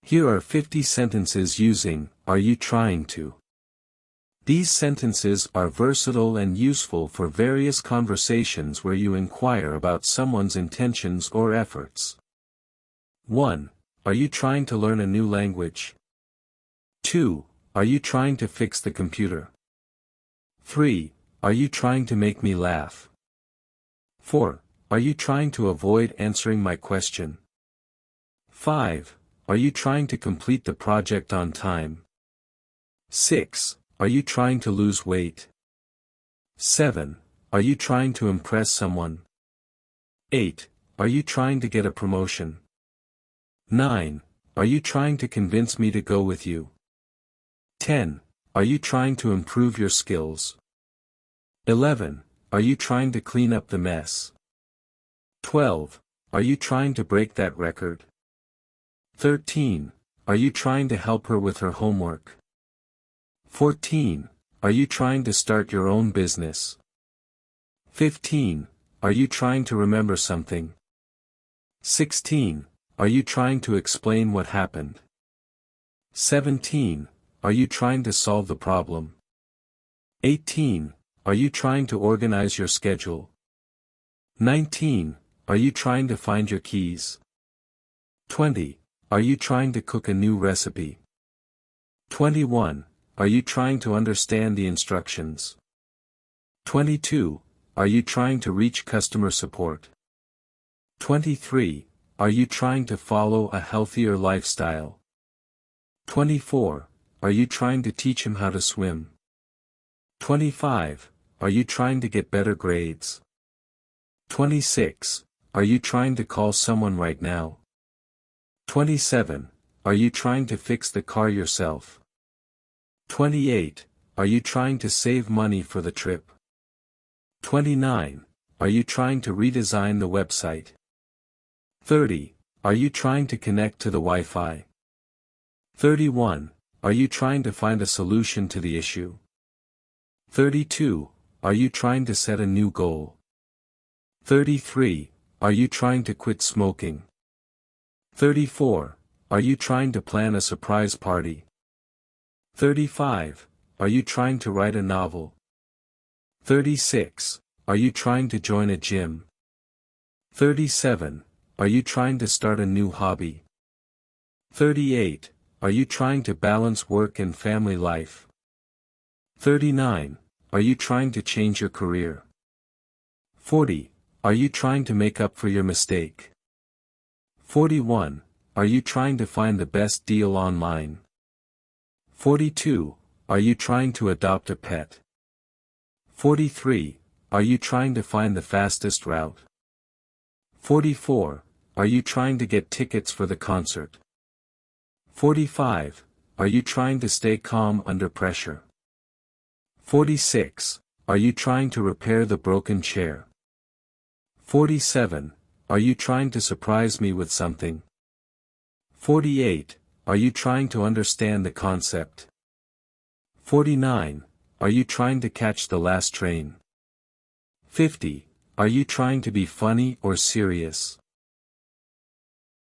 Here are 50 sentences using, "Are you trying to?" These sentences are versatile and useful for various conversations where you inquire about someone's intentions or efforts. 1. Are you trying to learn a new language? 2. Are you trying to fix the computer? 3. Are you trying to make me laugh? 4. Are you trying to avoid answering my question? 5. Are you trying to complete the project on time? 6. Are you trying to lose weight? 7. Are you trying to impress someone? 8. Are you trying to get a promotion? 9. Are you trying to convince me to go with you? 10. Are you trying to improve your skills? 11. Are you trying to clean up the mess? 12. Are you trying to break that record? 13. Are you trying to help her with her homework? 14. Are you trying to start your own business? 15. Are you trying to remember something? 16. Are you trying to explain what happened? 17. Are you trying to solve the problem? 18. Are you trying to organize your schedule? 19. Are you trying to find your keys? 20. Are you trying to cook a new recipe? 21. Are you trying to understand the instructions? 22. Are you trying to reach customer support? 23. Are you trying to follow a healthier lifestyle? 24. Are you trying to teach him how to swim? 25. Are you trying to get better grades? 26. Are you trying to call someone right now? 27. Are you trying to fix the car yourself? 28. Are you trying to save money for the trip? 29. Are you trying to redesign the website? 30. Are you trying to connect to the Wi-Fi? 31. Are you trying to find a solution to the issue? 32. Are you trying to set a new goal? 33. Are you trying to quit smoking? 34. Are you trying to plan a surprise party? 35. Are you trying to write a novel? 36. Are you trying to join a gym? 37. Are you trying to start a new hobby? 38. Are you trying to balance work and family life? 39. Are you trying to change your career? 40. Are you trying to make up for your mistake? 41. Are you trying to find the best deal online? 42. Are you trying to adopt a pet? 43. Are you trying to find the fastest route? 44. Are you trying to get tickets for the concert? 45. Are you trying to stay calm under pressure? 46. Are you trying to repair the broken chair? 47. Are you trying to surprise me with something? 48. Are you trying to understand the concept? 49. Are you trying to catch the last train? 50. Are you trying to be funny or serious?